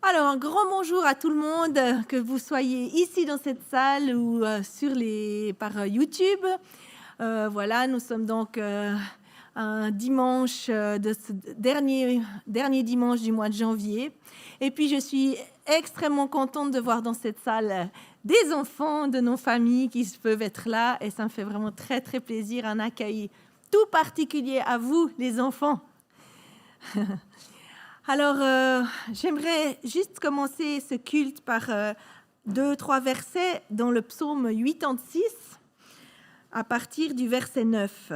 Alors, un grand bonjour à tout le monde, que vous soyez ici dans cette salle ou par YouTube. Voilà, nous sommes donc un dimanche de ce dernier dimanche du mois de janvier. Et puis, je suis extrêmement contente de voir dans cette salle des enfants de nos familles qui peuvent être là. Et ça me fait vraiment très, très plaisir. Un accueil tout particulier à vous, les enfants. Alors, j'aimerais juste commencer ce culte par 2-3 versets dans le psaume 86, à partir du verset 9.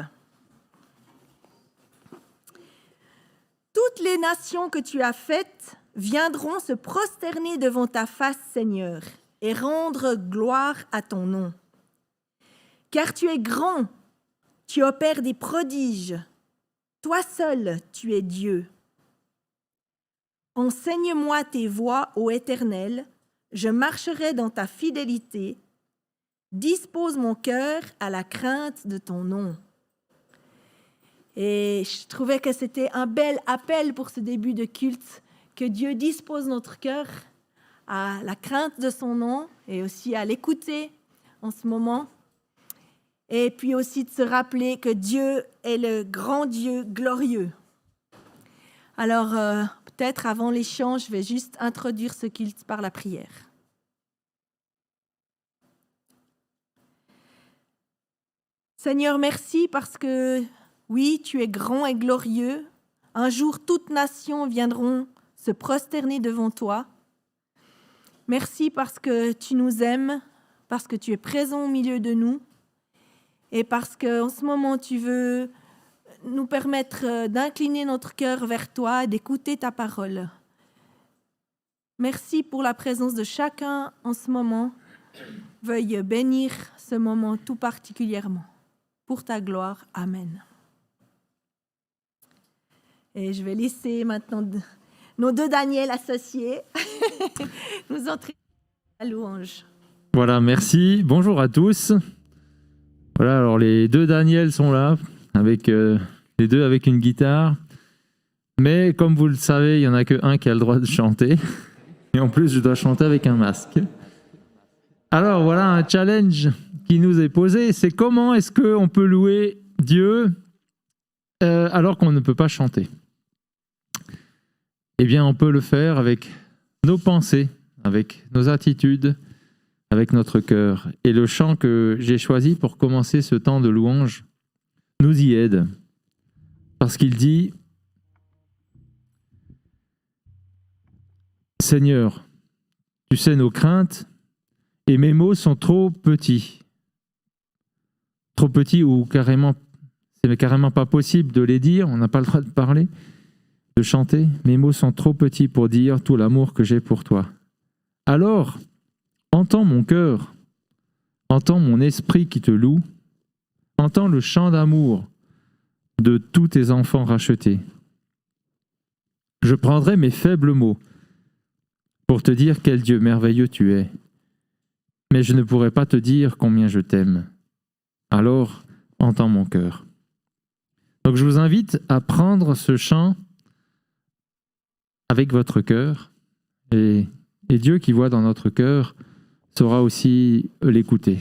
Toutes les nations que tu as faites viendront se prosterner devant ta face, Seigneur, et rendre gloire à ton nom. Car tu es grand, tu opères des prodiges. Toi seul, tu es Dieu. Enseigne-moi tes voies, ô Éternel, je marcherai dans ta fidélité. Dispose mon cœur à la crainte de ton nom. Et je trouvais que c'était un bel appel pour ce début de culte, que Dieu dispose notre cœur à la crainte de son nom et aussi à l'écouter en ce moment. Et puis aussi de se rappeler que Dieu est le grand Dieu glorieux. Alors, peut-être avant les chants, je vais juste introduire ce culte par la prière. Seigneur, merci parce que, oui, tu es grand et glorieux. Un jour, toutes nations viendront se prosterner devant toi. Merci parce que tu nous aimes, parce que tu es présent au milieu de nous et parce qu'en ce moment, tu veux nous permettre d'incliner notre cœur vers toi et d'écouter ta parole. Merci pour la présence de chacun en ce moment. Veuille bénir ce moment tout particulièrement. Pour ta gloire, Amen. Et je vais laisser maintenant nos deux Daniel associés nous entrer à la louange. Voilà, merci. Bonjour à tous. Voilà, alors les deux Daniel sont là, avec les deux avec une guitare. Mais comme vous le savez, il n'y en a qu'un qui a le droit de chanter. Et en plus, je dois chanter avec un masque. Alors voilà un challenge qui nous est posé. C'est comment est-ce qu'on peut louer Dieu alors qu'on ne peut pas chanter? Eh bien, on peut le faire avec nos pensées, avec nos attitudes, avec notre cœur. Et le chant que j'ai choisi pour commencer ce temps de louange nous y aide. Parce qu'il dit « Seigneur, tu sais nos craintes et mes mots sont trop petits. » Trop petits ou carrément, c'est carrément pas possible de les dire, on n'a pas le droit de parler, de chanter. Mes mots sont trop petits pour dire tout l'amour que j'ai pour toi. Alors, entends mon cœur, entends mon esprit qui te loue, entends le chant d'amour de tous tes enfants rachetés. Je prendrai mes faibles mots pour te dire quel Dieu merveilleux tu es, mais je ne pourrai pas te dire combien je t'aime. Alors, entends mon cœur. Donc je vous invite à prendre ce chant avec votre cœur, et Dieu qui voit dans notre cœur saura aussi l'écouter.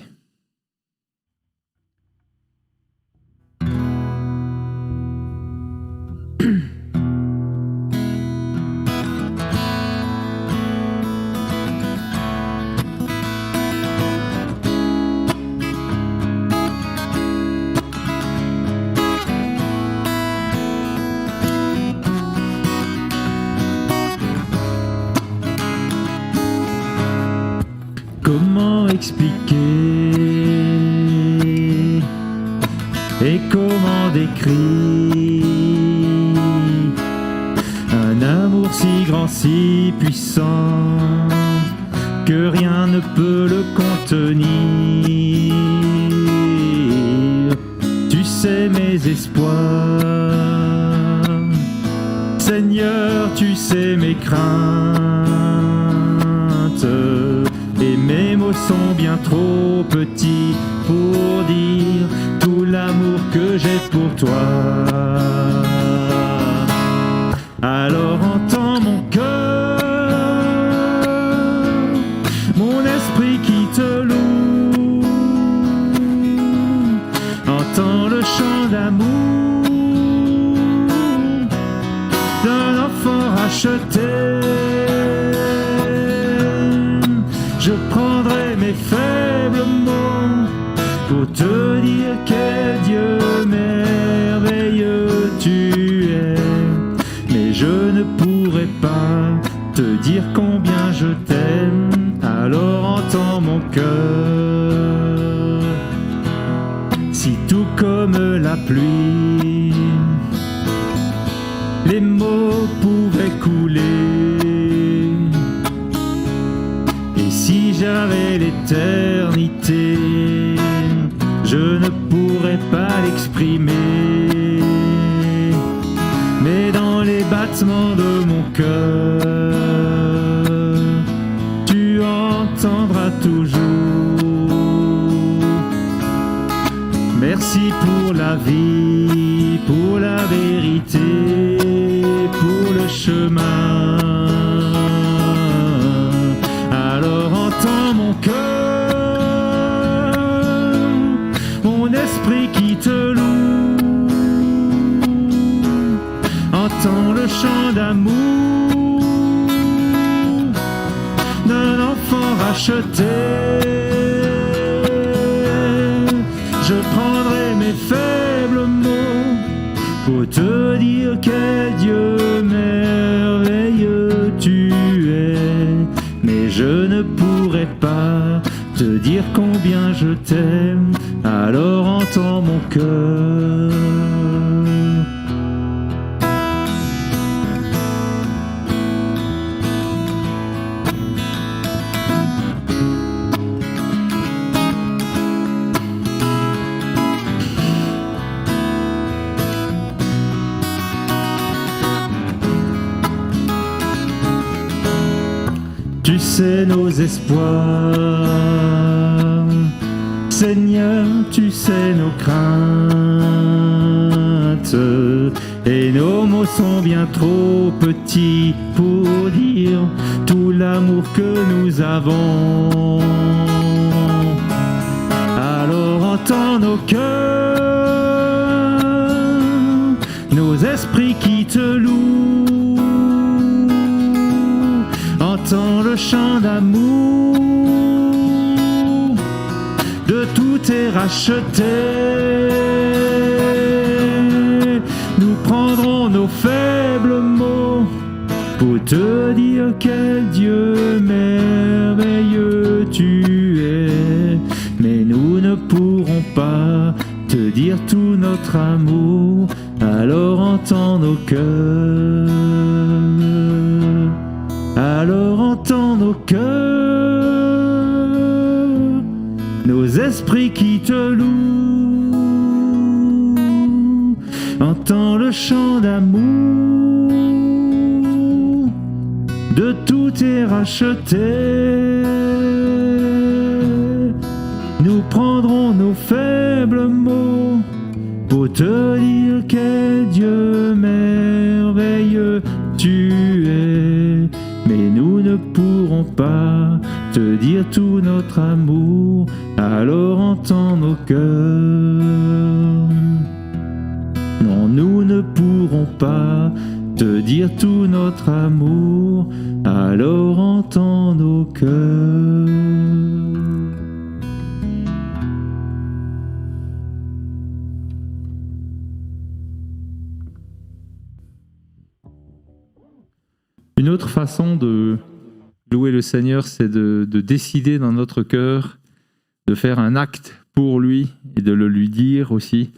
Comment expliquer et comment décrire un amour si grand, si puissant que rien ne peut le contenir. Tu sais mes espoirs, Seigneur, tu sais mes craintes. Et mes mots sont bien trop petits pour dire tout l'amour que j'ai pour toi. Alors entends mon cœur, d'un enfant racheté. Je prendrai mes faibles mots pour te dire quel Dieu merveilleux tu es. Mais je ne pourrai pas te dire combien je t'aime, alors entends mon cœur. Si tout comme la pluie, les mots pouvaient couler, et si j'avais l'éternité, je ne pourrais pas l'exprimer. Mais dans les battements de mon cœur, tu entendras toujours. Merci pour la vie, pour la vérité, pour le chemin. Alors entends mon cœur, mon esprit qui te loue. Entends le chant d'amour d'un enfant racheté. Je prendrai mes faibles mots pour te dire quel Dieu merveilleux tu es. Mais je ne pourrai pas te dire combien je t'aime, alors entends mon cœur. Tu sais nos espoirs, Seigneur, tu sais nos craintes, et nos mots sont bien trop petits pour dire tout l'amour que nous avons. Alors entends nos cœurs, nos esprits qui te louent. Entends le chant d'amour de tout est racheté. Nous prendrons nos faibles mots pour te dire quel Dieu merveilleux tu es. Mais nous ne pourrons pas te dire tout notre amour, alors entends nos cœurs. Alors entends nos cœurs, nos esprits qui te louent. Entends le chant d'amour de tout est racheté. Nous prendrons nos faibles mots pour te dire quel Dieu merveilleux tu es. Mais nous ne pourrons pas te dire tout notre amour, alors entends nos cœurs. Non, nous ne pourrons pas te dire tout notre amour, alors entends nos cœurs. Une autre façon de louer le Seigneur, c'est de décider dans notre cœur de faire un acte pour lui et de le lui dire aussi.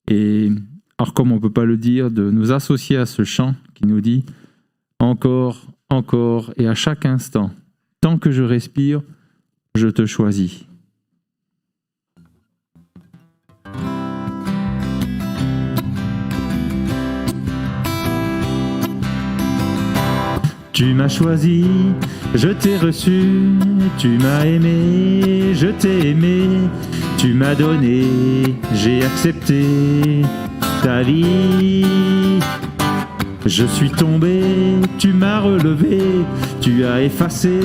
Et alors comme on ne peut pas le dire, de nous associer à ce chant qui nous dit « Encore, encore et à chaque instant, tant que je respire, je te choisis ». Tu m'as choisi, je t'ai reçu, tu m'as aimé, je t'ai aimé, tu m'as donné, j'ai accepté ta vie. Je suis tombé, tu m'as relevé, tu as effacé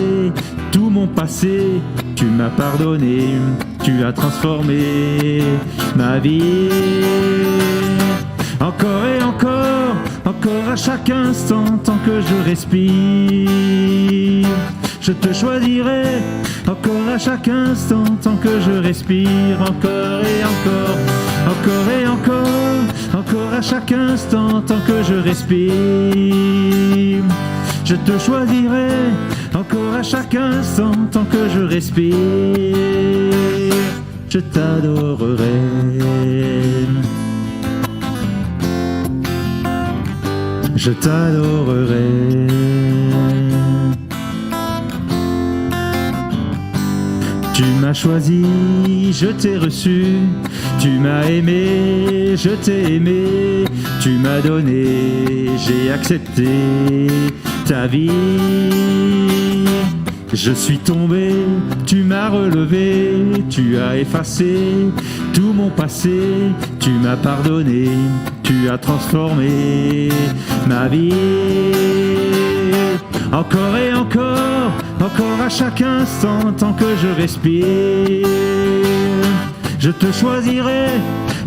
tout mon passé, tu m'as pardonné, tu as transformé ma vie. Encore et encore, encore à chaque instant tant que je respire. Je te choisirai encore à chaque instant tant que je respire. Encore et encore, encore et encore, encore à chaque instant tant que je respire. Je te choisirai encore à chaque instant tant que je respire. Je t'adorerai. Je t'adorerai. Tu m'as choisi, je t'ai reçu. Tu m'as aimé, je t'ai aimé. Tu m'as donné, j'ai accepté ta vie. Je suis tombé, tu m'as relevé. Tu as effacé tout mon passé. Tu m'as pardonné, tu as transformé ma vie. Encore et encore, encore à chaque instant tant que je respire. Je te choisirai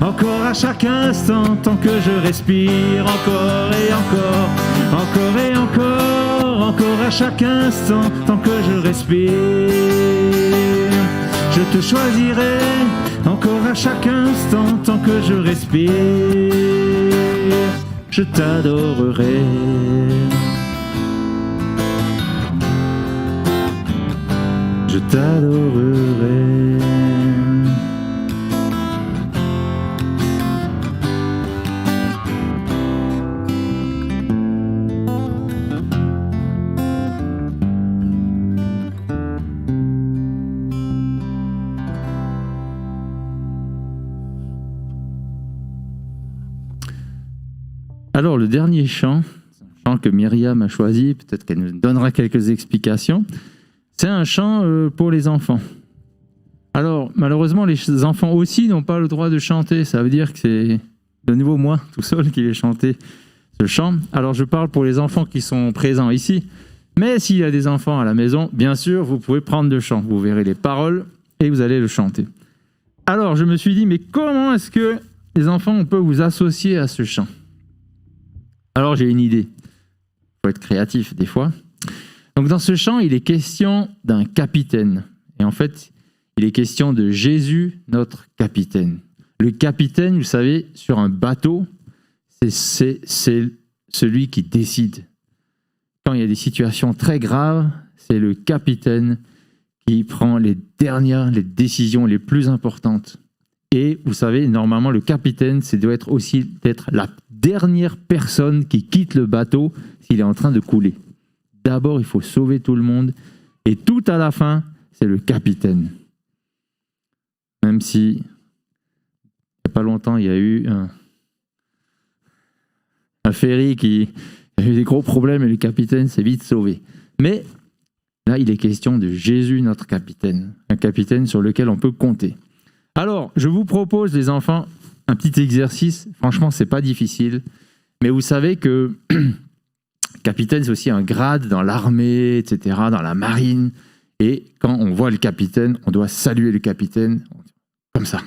encore à chaque instant tant que je respire. Encore et encore, encore et encore, encore à chaque instant tant que je respire. Je te choisirai encore à chaque instant tant que je respire. Je t'adorerai. Je t'adorerai. Alors, le dernier chant, c'est un chant que Myriam a choisi, peut-être qu'elle nous donnera quelques explications. C'est un chant pour les enfants. Alors, malheureusement, les enfants aussi n'ont pas le droit de chanter. Ça veut dire que c'est de nouveau moi, tout seul, qui vais chanter ce chant. Alors, je parle pour les enfants qui sont présents ici. Mais s'il y a des enfants à la maison, bien sûr, vous pouvez prendre le chant. Vous verrez les paroles et vous allez le chanter. Alors, je me suis dit, mais comment est-ce que les enfants, on peut vous associer à ce chant ? Alors, j'ai une idée. Il faut être créatif des fois. Donc, dans ce chant, il est question d'un capitaine. Et en fait, il est question de Jésus, notre capitaine. Le capitaine, vous savez, sur un bateau, c'est celui qui décide. Quand il y a des situations très graves, c'est le capitaine qui prend les décisions les plus importantes. Et vous savez, normalement, le capitaine, c'est doit être aussi d'être la dernière personne qui quitte le bateau s'il est en train de couler. D'abord, il faut sauver tout le monde. Et tout à la fin, c'est le capitaine. Même si, il n'y a pas longtemps, il y a eu un ferry qui a eu des gros problèmes et le capitaine s'est vite sauvé. Mais là, il est question de Jésus, notre capitaine. Un capitaine sur lequel on peut compter. Alors, je vous propose, les enfants, un petit exercice. Franchement, c'est pas difficile. Mais vous savez que capitaine, c'est aussi un grade dans l'armée, etc., dans la marine. Et quand on voit le capitaine, on doit saluer le capitaine comme ça.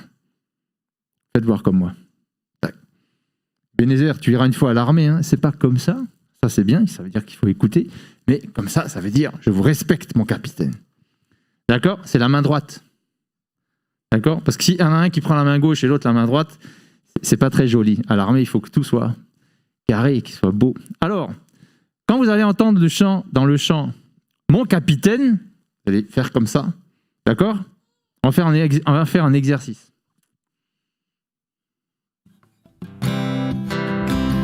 Faites voir comme moi. Bénézer, tu iras une fois à l'armée. Hein. C'est pas comme ça. Ça, c'est bien. Ça veut dire qu'il faut écouter. Mais comme ça, ça veut dire je vous respecte, mon capitaine. D'accord ? C'est la main droite. D'accord ? Parce que s'il y en a un qui prend la main gauche et l'autre la main droite, c'est pas très joli. À l'armée, il faut que tout soit carré et qu'il soit beau. Alors, quand vous allez entendre le chant, dans le chant, mon capitaine, vous allez faire comme ça. D'accord ? On va faire un exercice.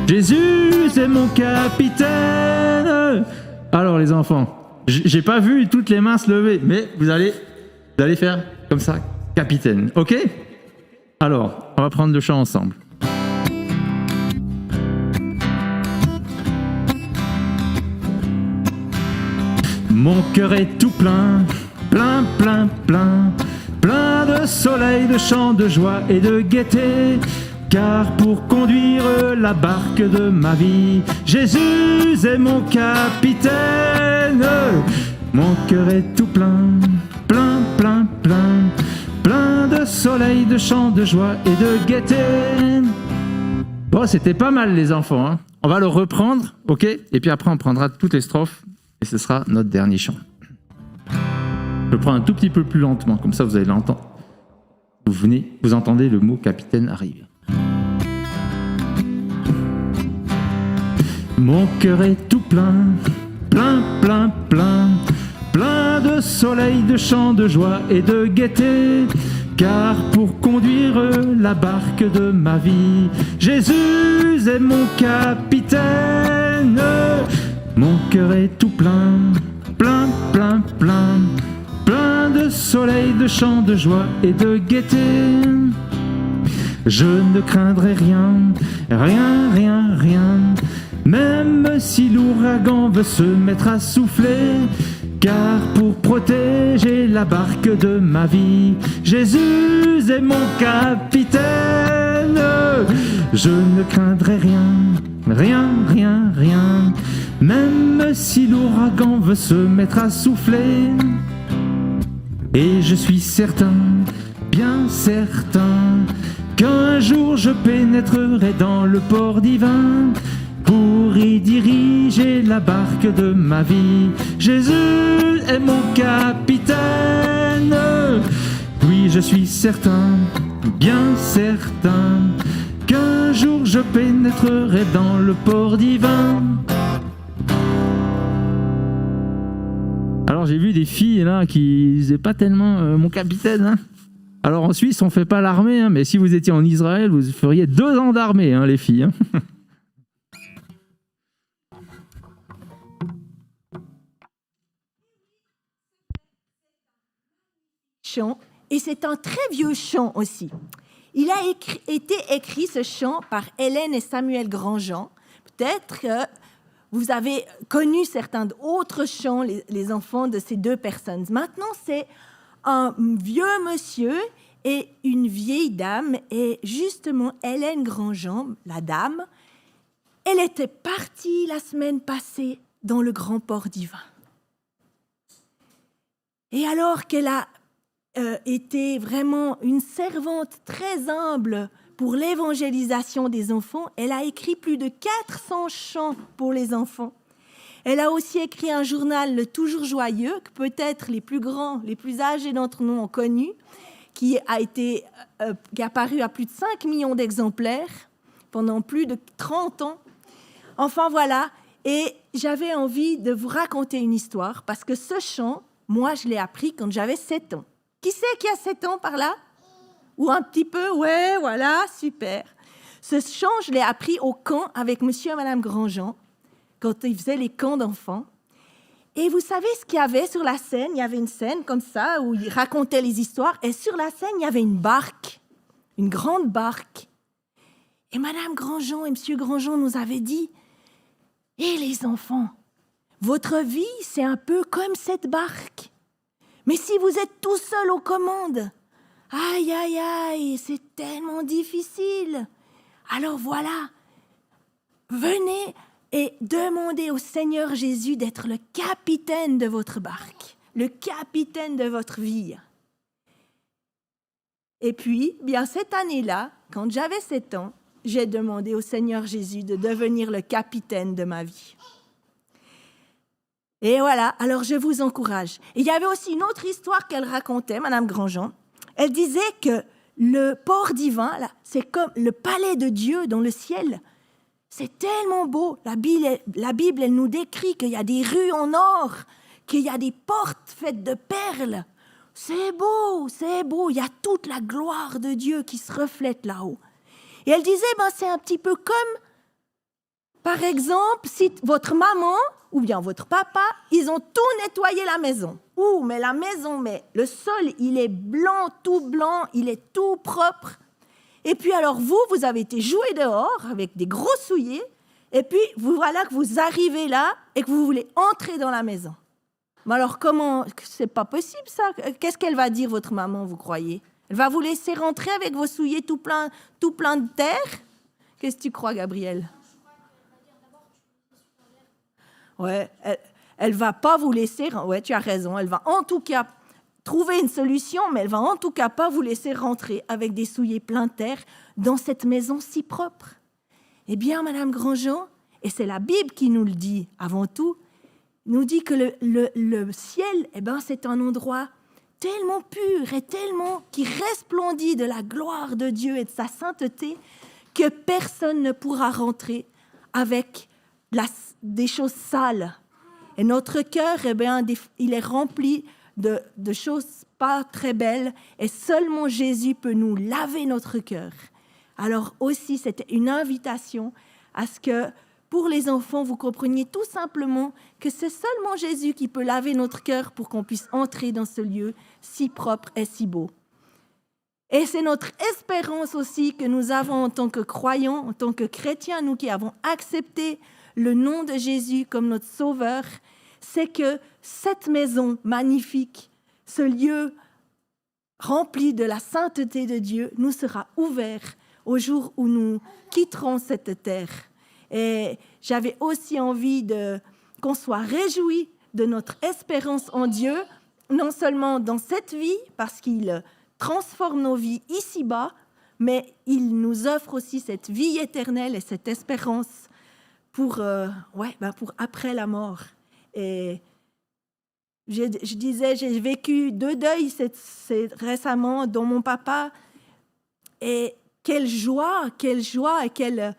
Jésus, c'est mon capitaine. Alors, les enfants, j'ai pas vu toutes les mains se lever, mais vous allez faire comme ça. Capitaine, ok ? Alors, on va prendre le chant ensemble. Mon cœur est tout plein, plein, plein, plein, plein de soleil, de chants, de joie et de gaieté. Car pour conduire la barque de ma vie, Jésus est mon capitaine. Mon cœur est tout plein, plein, plein, plein, plein de soleil, de chants, de joie et de gaieté. Bon, c'était pas mal les enfants, hein. On va le reprendre, ok? Et puis après on prendra toutes les strophes et ce sera notre dernier chant. Je prends un tout petit peu plus lentement, comme ça vous allez l'entendre. Vous entendez le mot capitaine arriver. Mon cœur est tout plein, plein, plein, plein, plein de soleil, de chants, de joie et de gaieté. Car pour conduire la barque de ma vie, Jésus est mon capitaine. Mon cœur est tout plein, plein, plein, plein, plein de soleil, de chants, de joie et de gaieté. Je ne craindrai rien, rien, rien, rien, même si l'ouragan veut se mettre à souffler. Car pour protéger la barque de ma vie, Jésus est mon capitaine. Je ne craindrai rien, rien, rien, rien, même si l'ouragan veut se mettre à souffler. Et je suis certain, bien certain, qu'un jour je pénétrerai dans le port divin pour y diriger la barque de ma vie. Jésus est mon capitaine. Oui, je suis certain, bien certain, qu'un jour je pénétrerai dans le port divin. Alors j'ai vu des filles là qui disaient pas tellement mon capitaine, hein. Alors en Suisse on fait pas l'armée, hein, mais si vous étiez en Israël vous feriez 2 ans d'armée, hein, les filles, hein. Et c'est un très vieux chant aussi. Il a été écrit, ce chant, par Hélène et Samuel Grandjean. Peut-être que vous avez connu certains autres chants, les enfants de ces 2 personnes. Maintenant, c'est un vieux monsieur et une vieille dame. Et justement, Hélène Grandjean, la dame, elle était partie la semaine passée dans le grand port divin. Et alors qu'elle a était vraiment une servante très humble pour l'évangélisation des enfants, elle a écrit plus de 400 chants pour les enfants. Elle a aussi écrit un journal, Le Toujours Joyeux, que peut-être les plus grands, les plus âgés d'entre nous ont connu, qui a paru à plus de 5 millions d'exemplaires pendant plus de 30 ans. Enfin voilà, et j'avais envie de vous raconter une histoire, parce que ce chant, moi je l'ai appris quand j'avais 7 ans. Qui c'est qui a 7 ans par là? Ou un petit peu? Ouais, voilà, super. Ce chant, je l'ai appris au camp avec monsieur et madame Grandjean, quand ils faisaient les camps d'enfants. Et vous savez ce qu'il y avait sur la scène? Il y avait une scène comme ça, où ils racontaient les histoires, et sur la scène, il y avait une barque, une grande barque. Et madame Grandjean et monsieur Grandjean nous avaient dit, « Et les enfants, votre vie, c'est un peu comme cette barque. Mais si vous êtes tout seul aux commandes, aïe, aïe, aïe, c'est tellement difficile. Alors voilà, venez et demandez au Seigneur Jésus d'être le capitaine de votre barque, le capitaine de votre vie. » Et puis, bien cette année-là, quand j'avais 7 ans, j'ai demandé au Seigneur Jésus de devenir le capitaine de ma vie. Et voilà, alors je vous encourage. Et il y avait aussi une autre histoire qu'elle racontait, Madame Grandjean. Elle disait que le port divin, là, c'est comme le palais de Dieu dans le ciel. C'est tellement beau. La Bible, elle nous décrit qu'il y a des rues en or, qu'il y a des portes faites de perles. C'est beau, c'est beau. Il y a toute la gloire de Dieu qui se reflète là-haut. Et elle disait, c'est un petit peu comme, par exemple, si votre maman ou bien votre papa, ils ont tout nettoyé la maison. Mais la maison, mais le sol, il est blanc, il est tout propre. Et puis alors vous avez été jouer dehors avec des gros souliers, et puis voilà que vous arrivez là et que vous voulez entrer dans la maison. Mais alors comment, c'est pas possible ça. Qu'est-ce qu'elle va dire votre maman, vous croyez? Elle va vous laisser rentrer avec vos souliers tout plein de terre? Qu'est-ce que tu crois, Gabriel? Ouais, elle va pas vous laisser... Ouais, tu as raison. Elle va en tout cas trouver une solution, mais elle va en tout cas pas vous laisser rentrer avec des souliers pleins de terre dans cette maison si propre. Eh bien, Madame Grandjean, et c'est la Bible qui nous le dit avant tout, nous dit que le ciel, c'est un endroit tellement pur et tellement qui resplendit de la gloire de Dieu et de sa sainteté que personne ne pourra rentrer avec des choses sales. Et notre cœur, il est rempli de choses pas très belles et seulement Jésus peut nous laver notre cœur. Alors aussi, c'était une invitation à ce que pour les enfants, vous compreniez tout simplement que c'est seulement Jésus qui peut laver notre cœur pour qu'on puisse entrer dans ce lieu si propre et si beau. Et c'est notre espérance aussi que nous avons en tant que croyants, en tant que chrétiens, nous qui avons accepté le nom de Jésus comme notre sauveur, c'est que cette maison magnifique, ce lieu rempli de la sainteté de Dieu, nous sera ouvert au jour où nous quitterons cette terre. Et j'avais aussi envie qu'on soit réjouis de notre espérance en Dieu, non seulement dans cette vie, parce qu'il transforme nos vies ici-bas, mais il nous offre aussi cette vie éternelle et cette espérance pour après la mort. Et je disais, j'ai vécu 2 deuils récemment, dont mon papa, et quelle joie et quelle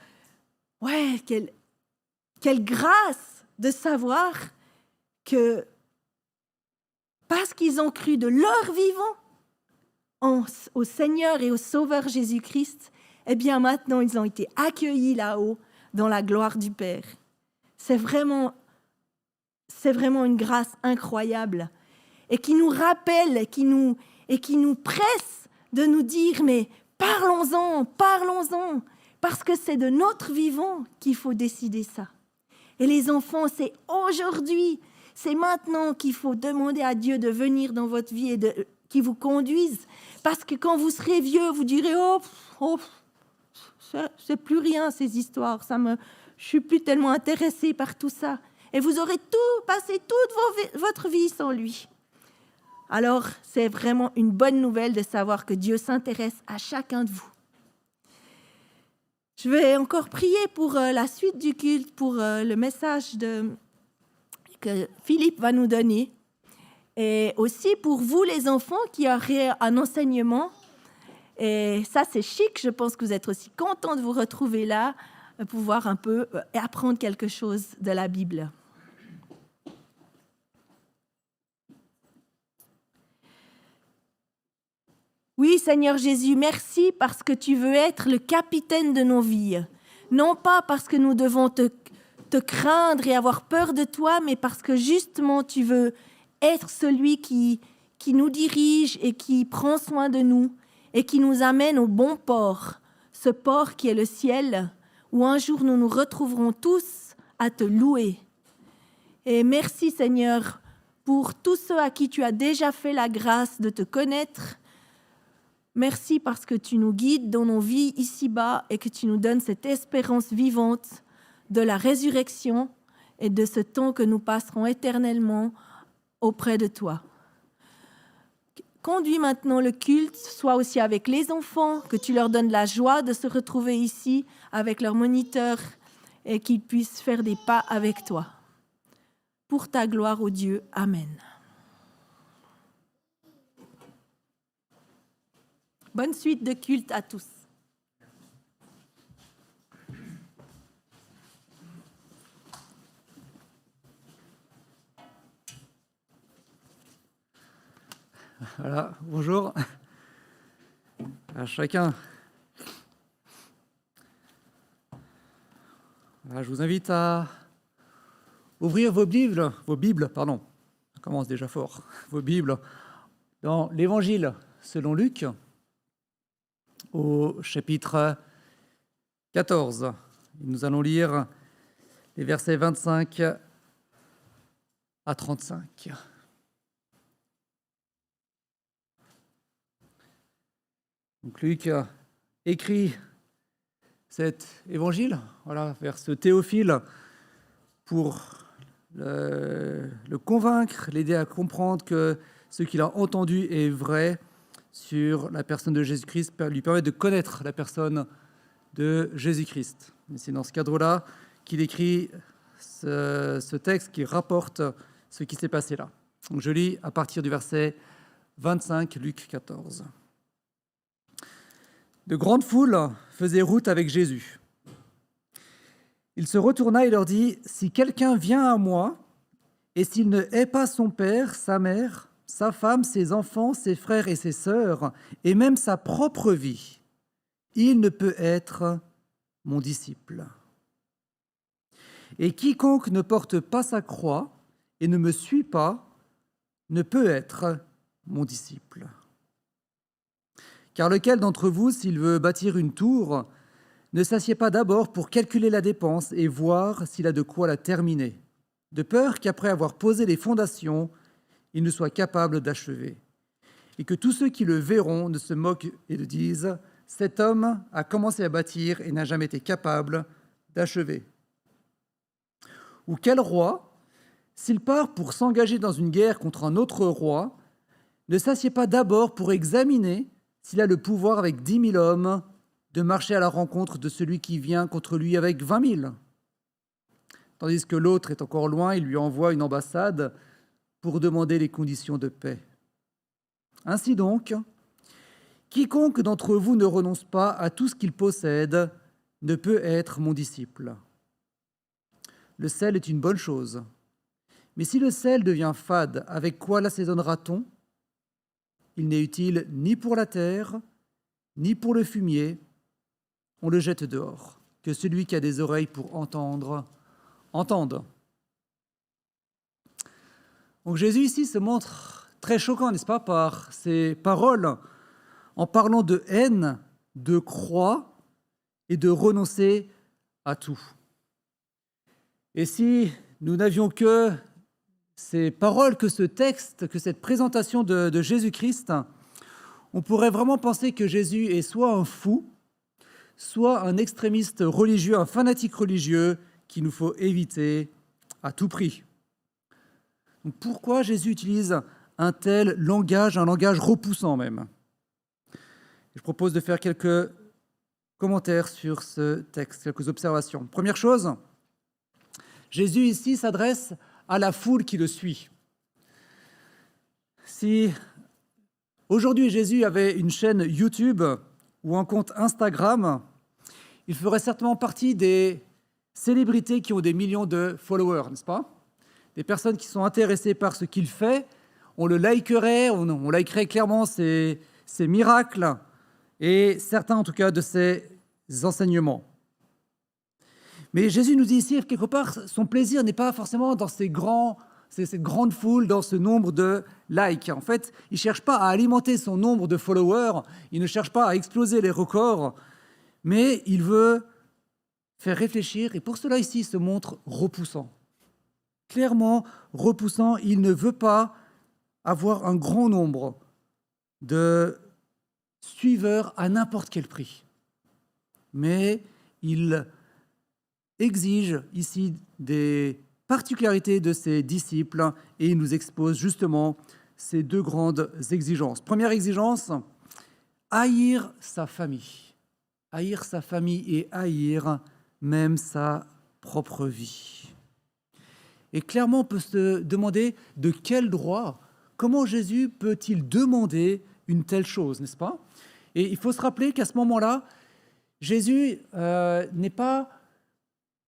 grâce de savoir que parce qu'ils ont cru de leur vivant au Seigneur et au Sauveur Jésus-Christ, eh bien maintenant ils ont été accueillis là-haut dans la gloire du Père. C'est vraiment une grâce incroyable et qui nous rappelle et qui nous presse de nous dire mais parlons-en, parce que c'est de notre vivant qu'il faut décider ça. Et les enfants, c'est aujourd'hui, c'est maintenant qu'il faut demander à Dieu de venir dans votre vie et qu'il vous conduise. Parce que quand vous serez vieux, vous direz « Oh, c'est plus rien ces histoires, je suis plus tellement intéressée par tout ça. » Et vous aurez passé toute votre vie sans lui. Alors, c'est vraiment une bonne nouvelle de savoir que Dieu s'intéresse à chacun de vous. Je vais encore prier pour la suite du culte, pour le message que Philippe va nous donner. Et aussi pour vous, les enfants, qui aurez un enseignement. Et ça, c'est chic. Je pense que vous êtes aussi contents de vous retrouver là, pour pouvoir un peu apprendre quelque chose de la Bible. Oui, Seigneur Jésus, merci parce que tu veux être le capitaine de nos vies. Non pas parce que nous devons te craindre et avoir peur de toi, mais parce que justement tu veux être celui qui nous dirige et qui prend soin de nous et qui nous amène au bon port, ce port qui est le ciel, où un jour nous nous retrouverons tous à te louer. Et merci Seigneur pour tous ceux à qui tu as déjà fait la grâce de te connaître. Merci parce que tu nous guides dans nos vies ici-bas et que tu nous donnes cette espérance vivante de la résurrection et de ce temps que nous passerons éternellement auprès de toi. Conduis maintenant le culte, soit aussi avec les enfants, que tu leur donnes la joie de se retrouver ici avec leurs moniteurs et qu'ils puissent faire des pas avec toi. Pour ta gloire, ô Dieu. Amen. Bonne suite de culte à tous. Voilà, bonjour à chacun. Voilà, je vous invite à ouvrir vos Bibles, ça commence déjà fort, vos Bibles, dans l'Évangile selon Luc, au chapitre 14. Nous allons lire les versets 25 à 35. Donc Luc écrit cet évangile vers ce Théophile pour le convaincre, l'aider à comprendre que ce qu'il a entendu est vrai sur la personne de Jésus-Christ, lui permet de connaître la personne de Jésus-Christ. Et c'est dans ce cadre-là qu'il écrit ce texte qui rapporte ce qui s'est passé là. Donc je lis à partir du verset 25, Luc 14. De grandes foules faisaient route avec Jésus. Il se retourna et leur dit, « Si quelqu'un vient à moi, et s'il ne hait pas son père, sa mère, sa femme, ses enfants, ses frères et ses sœurs, et même sa propre vie, il ne peut être mon disciple. Et quiconque ne porte pas sa croix et ne me suit pas, ne peut être mon disciple. Car lequel d'entre vous, s'il veut bâtir une tour, ne s'assied pas d'abord pour calculer la dépense et voir s'il a de quoi la terminer, de peur qu'après avoir posé les fondations, il ne soit capable d'achever, et que tous ceux qui le verront ne se moquent et le disent « Cet homme a commencé à bâtir et n'a jamais été capable d'achever. » Ou quel roi, s'il part pour s'engager dans une guerre contre un autre roi, ne s'assied pas d'abord pour examiner s'il a le pouvoir avec 10 000 hommes de marcher à la rencontre de celui qui vient contre lui avec 20 000 ? Tandis que l'autre est encore loin, il lui envoie une ambassade pour demander les conditions de paix. Ainsi donc, quiconque d'entre vous ne renonce pas à tout ce qu'il possède ne peut être mon disciple. Le sel est une bonne chose, mais si le sel devient fade, avec quoi l'assaisonnera-t-on ? Il n'est utile ni pour la terre, ni pour le fumier. On le jette dehors. Que celui qui a des oreilles pour entendre, entende. Donc Jésus ici se montre très choquant, n'est-ce pas, par ses paroles, en parlant de haine, de croix et de renoncer à tout. Et si nous n'avions que ces paroles, que ce texte, que cette présentation de Jésus-Christ, on pourrait vraiment penser que Jésus est soit un fou, soit un extrémiste religieux, un fanatique religieux qu'il nous faut éviter à tout prix. Donc pourquoi Jésus utilise un tel langage, un langage repoussant même ? Je propose de faire quelques commentaires sur ce texte, quelques observations. Première chose, Jésus ici s'adresse à la foule qui le suit. Si aujourd'hui Jésus avait une chaîne YouTube ou un compte Instagram, il ferait certainement partie des célébrités qui ont des millions de followers, n'est-ce pas ? Des personnes qui sont intéressées par ce qu'il fait, on le likerait, on likerait clairement ses miracles et certains en tout cas de ses enseignements. Mais Jésus nous dit ici, quelque part, son plaisir n'est pas forcément dans cette grande foule, dans ce nombre de likes. En fait, il ne cherche pas à alimenter son nombre de followers, il ne cherche pas à exploser les records, mais il veut faire réfléchir, et pour cela ici, il se montre repoussant. Clairement repoussant, il ne veut pas avoir un grand nombre de suiveurs à n'importe quel prix. Mais il exige ici des particularités de ses disciples et il nous expose justement ces deux grandes exigences. Première exigence, haïr sa famille et haïr même sa propre vie. Et clairement, on peut se demander de quel droit, comment Jésus peut-il demander une telle chose, n'est-ce pas ? Et il faut se rappeler qu'à ce moment-là, Jésus n'est pas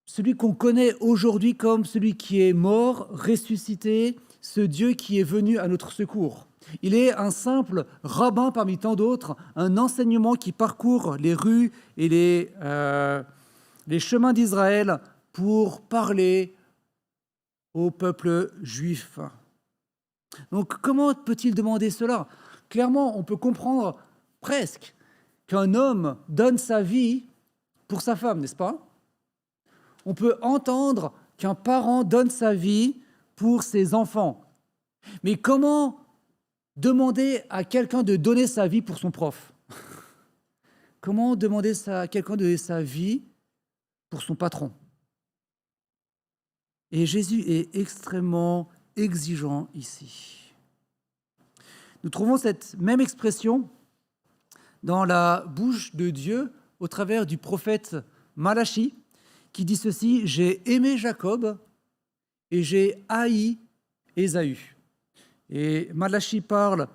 celui qu'on connaît aujourd'hui comme celui qui est mort, ressuscité, ce Dieu qui est venu à notre secours. Il est un simple rabbin parmi tant d'autres, un enseignement qui parcourt les rues et les chemins d'Israël pour parler au peuple juif. Donc comment peut-il demander cela ? Clairement, on peut comprendre presque qu'un homme donne sa vie pour sa femme, n'est-ce pas ? On peut entendre qu'un parent donne sa vie pour ses enfants. Mais comment demander à quelqu'un de donner sa vie pour son prof ? Comment demander à quelqu'un de donner sa vie pour son patron ? Et Jésus est extrêmement exigeant ici. Nous trouvons cette même expression dans la bouche de Dieu au travers du prophète Malachie, qui dit ceci: « J'ai aimé Jacob et j'ai haï Ésaü. » Et Malachie parle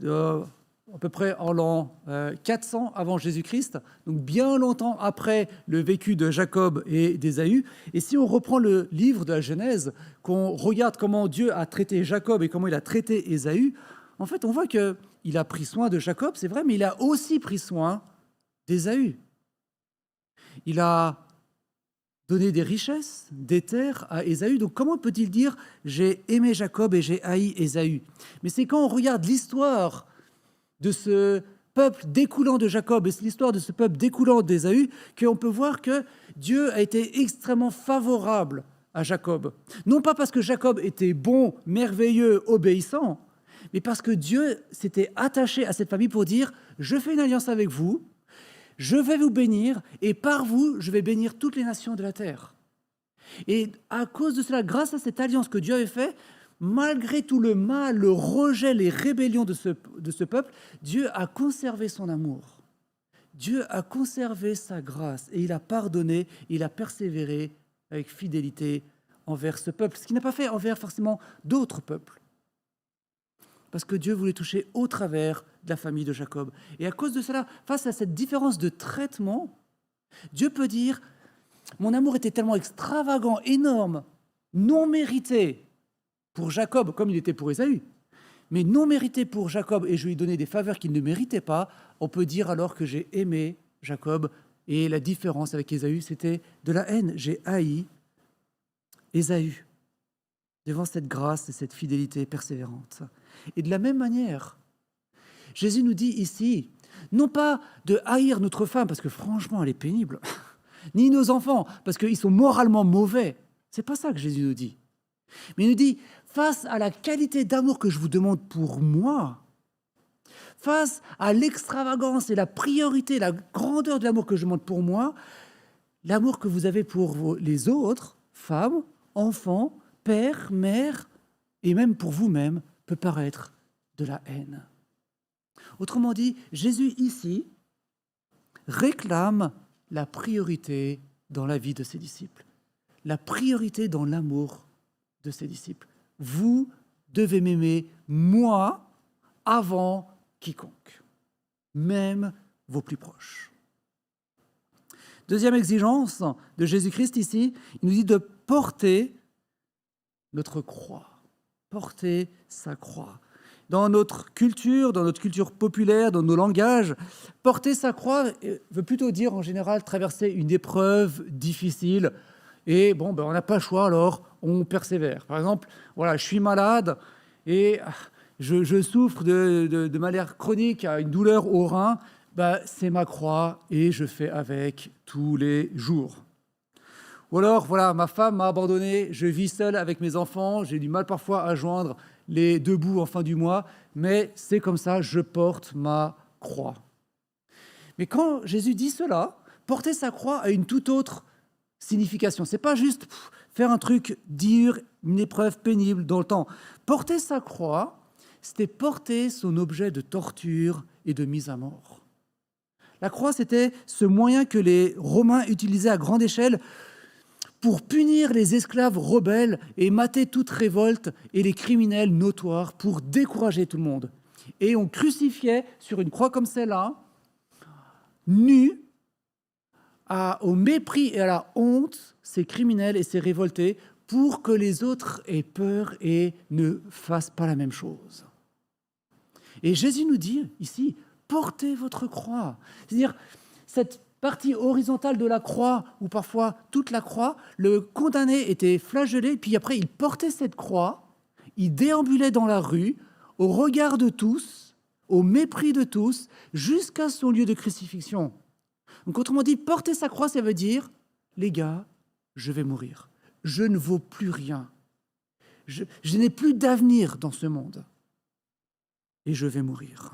à peu près en l'an 400 avant Jésus-Christ, donc bien longtemps après le vécu de Jacob et d'Ésaü. Et si on reprend le livre de la Genèse, qu'on regarde comment Dieu a traité Jacob et comment il a traité Ésaü, en fait, on voit qu'il a pris soin de Jacob, c'est vrai, mais il a aussi pris soin d'Ésaü. Il a donné des richesses, des terres à Ésaü. Donc comment peut-il dire « j'ai aimé Jacob et j'ai haï Ésaü » Mais c'est quand on regarde l'histoire de ce peuple découlant de Jacob et l'histoire de ce peuple découlant d'Ésaü qu'on peut voir que Dieu a été extrêmement favorable à Jacob. Non pas parce que Jacob était bon, merveilleux, obéissant, mais parce que Dieu s'était attaché à cette famille pour dire « je fais une alliance avec vous, je vais vous bénir et par vous, je vais bénir toutes les nations de la terre. » Et à cause de cela, grâce à cette alliance que Dieu avait faite, malgré tout le mal, le rejet, les rébellions de ce peuple, Dieu a conservé son amour. Dieu a conservé sa grâce et il a pardonné, il a persévéré avec fidélité envers ce peuple, ce qu'il n'a pas fait envers forcément d'autres peuples. Parce que Dieu voulait toucher au travers de la famille de Jacob. Et à cause de cela, face à cette différence de traitement, Dieu peut dire « Mon amour était tellement extravagant, énorme, non mérité pour Jacob, comme il était pour Ésaü, mais non mérité pour Jacob, et je lui ai donné des faveurs qu'il ne méritait pas. » On peut dire alors que j'ai aimé Jacob, et la différence avec Ésaü, c'était de la haine. J'ai haï Ésaü devant cette grâce et cette fidélité persévérante. Et de la même manière, Jésus nous dit ici, non pas de haïr notre femme, parce que franchement, elle est pénible, ni nos enfants, parce qu'ils sont moralement mauvais. C'est pas ça que Jésus nous dit. Mais il nous dit, face à la qualité d'amour que je vous demande pour moi, face à l'extravagance et la priorité, la grandeur de l'amour que je demande pour moi, l'amour que vous avez pour les autres, femmes, enfants, père, mère, et même pour vous-même, peut paraître de la haine. Autrement dit, Jésus ici réclame la priorité dans la vie de ses disciples, la priorité dans l'amour de ses disciples. Vous devez m'aimer, moi, avant quiconque, même vos plus proches. Deuxième exigence de Jésus-Christ ici, il nous dit de porter notre croix, porter sa croix. Dans notre culture populaire, dans nos langages, porter sa croix veut plutôt dire en général traverser une épreuve difficile. Et bon, on n'a pas le choix, alors on persévère. Par exemple, voilà, je suis malade et je souffre de maladie chronique, une douleur au rein. C'est ma croix et je fais avec tous les jours. Ou alors, voilà, ma femme m'a abandonné, je vis seul avec mes enfants, j'ai du mal parfois à joindre les deux bouts en fin du mois, mais c'est comme ça, je porte ma croix. Mais quand Jésus dit cela, porter sa croix a une toute autre signification. Ce n'est pas juste faire un truc dur, une épreuve pénible dans le temps. Porter sa croix, c'était porter son objet de torture et de mise à mort. La croix, c'était ce moyen que les Romains utilisaient à grande échelle pour punir les esclaves rebelles et mater toute révolte et les criminels notoires pour décourager tout le monde. Et on crucifiait sur une croix comme celle-là, nus, au mépris et à la honte, ces criminels et ces révoltés pour que les autres aient peur et ne fassent pas la même chose. Et Jésus nous dit ici, portez votre croix. C'est-à-dire, cette partie horizontale de la croix, ou parfois toute la croix, le condamné était flagellé, puis après il portait cette croix, il déambulait dans la rue, au regard de tous, au mépris de tous, jusqu'à son lieu de crucifixion. Donc autrement dit, porter sa croix, ça veut dire, les gars, je vais mourir, je ne vaux plus rien, je n'ai plus d'avenir dans ce monde, et je vais mourir.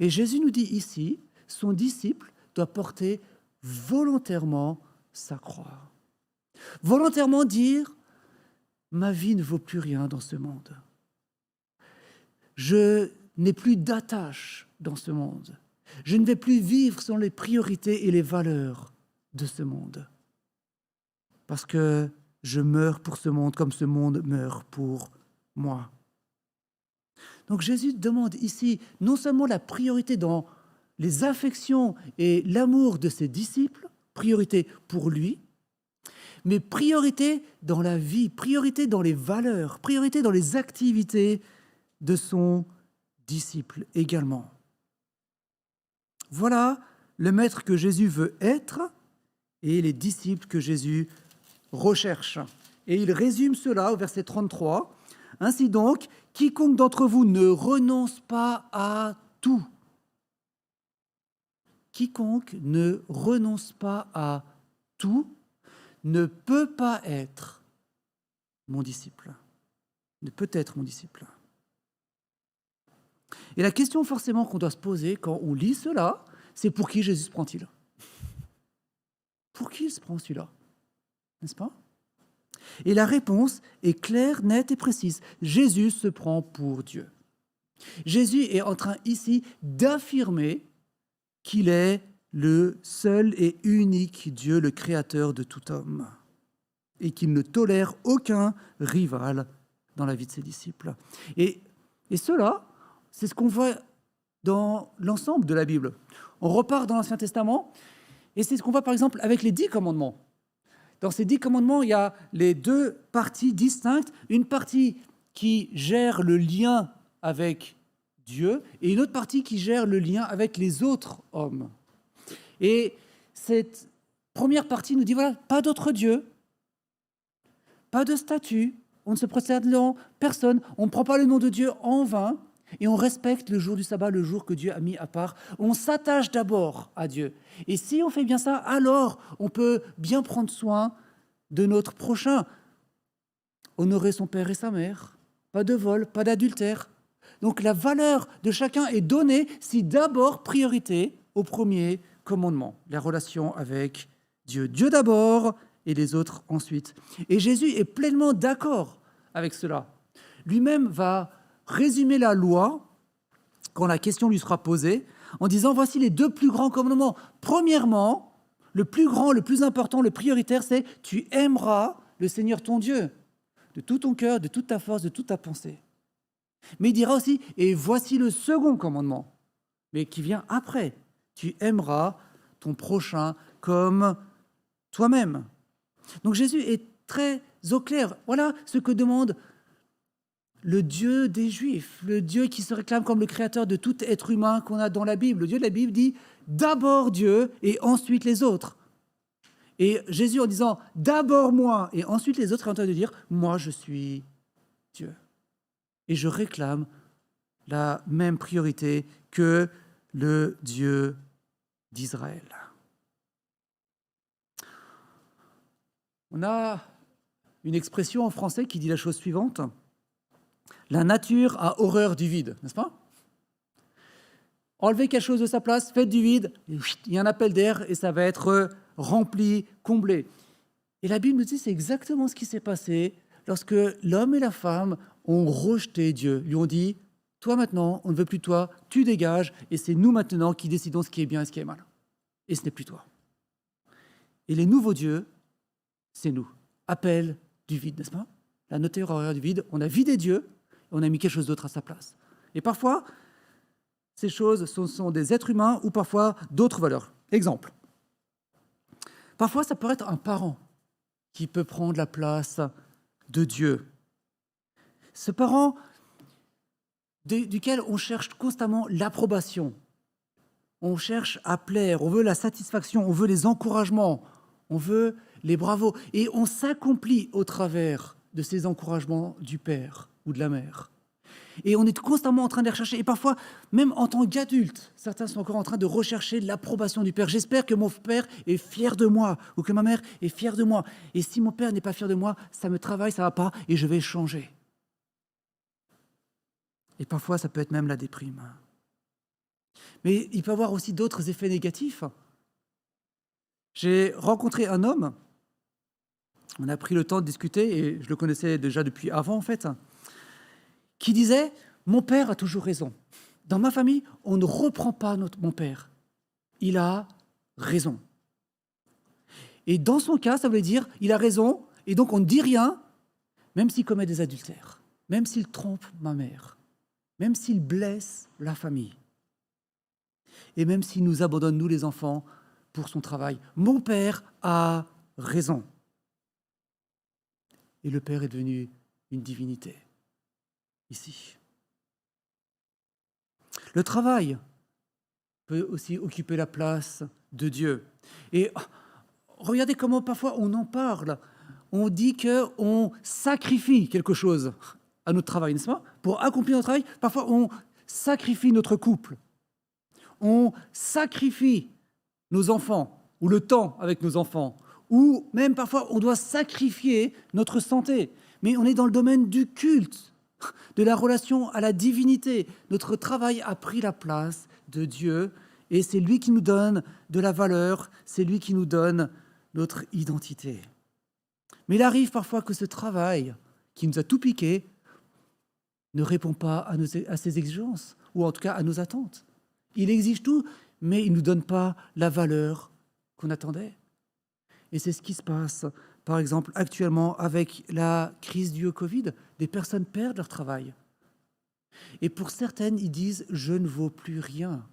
Et Jésus nous dit ici, son disciple doit porter volontairement sa croix. Volontairement dire, ma vie ne vaut plus rien dans ce monde. Je n'ai plus d'attache dans ce monde. Je ne vais plus vivre selon les priorités et les valeurs de ce monde. Parce que je meurs pour ce monde comme ce monde meurt pour moi. Donc Jésus demande ici non seulement la priorité dans les affections et l'amour de ses disciples, priorité pour lui, mais priorité dans la vie, priorité dans les valeurs, priorité dans les activités de son disciple également. Voilà le maître que Jésus veut être et les disciples que Jésus recherche. Et il résume cela au verset 33. Ainsi donc, quiconque d'entre vous ne renonce pas à tout, quiconque ne renonce pas à tout ne peut pas être mon disciple, ne peut être mon disciple. Et la question forcément qu'on doit se poser quand on lit cela, c'est pour qui Jésus se prend-il ? Pour qui il se prend celui-là ? N'est-ce pas ? Et la réponse est claire, nette et précise. Jésus se prend pour Dieu. Jésus est en train ici d'affirmer qu'il est le seul et unique Dieu, le créateur de tout homme, et qu'il ne tolère aucun rival dans la vie de ses disciples. Et cela, c'est ce qu'on voit dans l'ensemble de la Bible. On repart dans l'Ancien Testament, et c'est ce qu'on voit par exemple avec les 10 commandements. Dans ces 10 commandements, il y a les deux parties distinctes, une partie qui gère le lien avec Dieu et une autre partie qui gère le lien avec les autres hommes. Et cette première partie nous dit, voilà, pas d'autre Dieu, pas de statut, on ne se procède devant personne, on ne prend pas le nom de Dieu en vain et on respecte le jour du sabbat, le jour que Dieu a mis à part. On s'attache d'abord à Dieu. Et si on fait bien ça, alors on peut bien prendre soin de notre prochain. Honorer son père et sa mère, pas de vol, pas d'adultère. Donc la valeur de chacun est donnée si d'abord priorité au premier commandement, la relation avec Dieu. Dieu d'abord et les autres ensuite. Et Jésus est pleinement d'accord avec cela. Lui-même va résumer la loi quand la question lui sera posée en disant voici les deux plus grands commandements. Premièrement, le plus grand, le plus important, le prioritaire, c'est tu aimeras le Seigneur ton Dieu de tout ton cœur, de toute ta force, de toute ta pensée. Mais il dira aussi et voici le second commandement, mais qui vient après. Tu aimeras ton prochain comme toi-même. Donc Jésus est très au clair. Voilà ce que demande le Dieu des Juifs, le Dieu qui se réclame comme le créateur de tout être humain qu'on a dans la Bible. Le Dieu de la Bible dit d'abord Dieu et ensuite les autres. Et Jésus en disant d'abord moi et ensuite les autres est en train de dire moi je suis Dieu. Et je réclame la même priorité que le Dieu d'Israël. On a une expression en français qui dit la chose suivante. La nature a horreur du vide, n'est-ce pas ? Enlevez quelque chose de sa place, faites du vide, il y a un appel d'air et ça va être rempli, comblé. Et la Bible nous dit que c'est exactement ce qui s'est passé lorsque l'homme et la femme ont rejeté Dieu, lui ont dit « Toi maintenant, on ne veut plus toi, tu dégages et c'est nous maintenant qui décidons ce qui est bien et ce qui est mal. Et ce n'est plus toi. » Et les nouveaux dieux, c'est nous. Appel du vide, n'est-ce pas ? La nature a horreur du vide, on a vidé Dieu, on a mis quelque chose d'autre à sa place. Et parfois, ces choses sont des êtres humains ou parfois d'autres valeurs. Exemple. Parfois, ça peut être un parent qui peut prendre la place de Dieu. Ce parent duquel on cherche constamment l'approbation. On cherche à plaire, on veut la satisfaction, on veut les encouragements, on veut les bravos. Et on s'accomplit au travers de ces encouragements du père ou de la mère. Et on est constamment en train de les rechercher. Et parfois, même en tant qu'adulte, certains sont encore en train de rechercher l'approbation du père. J'espère que mon père est fier de moi ou que ma mère est fière de moi. Et si mon père n'est pas fier de moi, ça me travaille, ça ne va pas et je vais changer. Et parfois, ça peut être même la déprime. Mais il peut y avoir aussi d'autres effets négatifs. J'ai rencontré un homme, on a pris le temps de discuter, et je le connaissais déjà depuis avant en fait, qui disait « Mon père a toujours raison. Dans ma famille, on ne reprend pas mon père. Il a raison. Et dans son cas, ça veut dire il a raison, et donc on ne dit rien, même s'il commet des adultères, même s'il trompe ma mère, même s'il blesse la famille, et même s'il nous abandonne, nous les enfants, pour son travail. Mon père a raison. Et le père est devenu une divinité, ici. Le travail peut aussi occuper la place de Dieu. Et regardez comment parfois on en parle. On dit qu'on sacrifie quelque chose à notre travail, n'est-ce pas? Pour accomplir notre travail, parfois on sacrifie notre couple. On sacrifie nos enfants, ou le temps avec nos enfants, ou même parfois on doit sacrifier notre santé. Mais on est dans le domaine du culte, de la relation à la divinité. Notre travail a pris la place de Dieu, et c'est lui qui nous donne de la valeur, c'est lui qui nous donne notre identité. Mais il arrive parfois que ce travail, qui nous a tout piqué, ne répond pas à ses exigences, ou en tout cas à nos attentes. Il exige tout, mais il ne nous donne pas la valeur qu'on attendait. Et c'est ce qui se passe, par exemple, actuellement avec la crise due au Covid. Des personnes perdent leur travail. Et pour certaines, ils disent « je ne vaux plus rien ».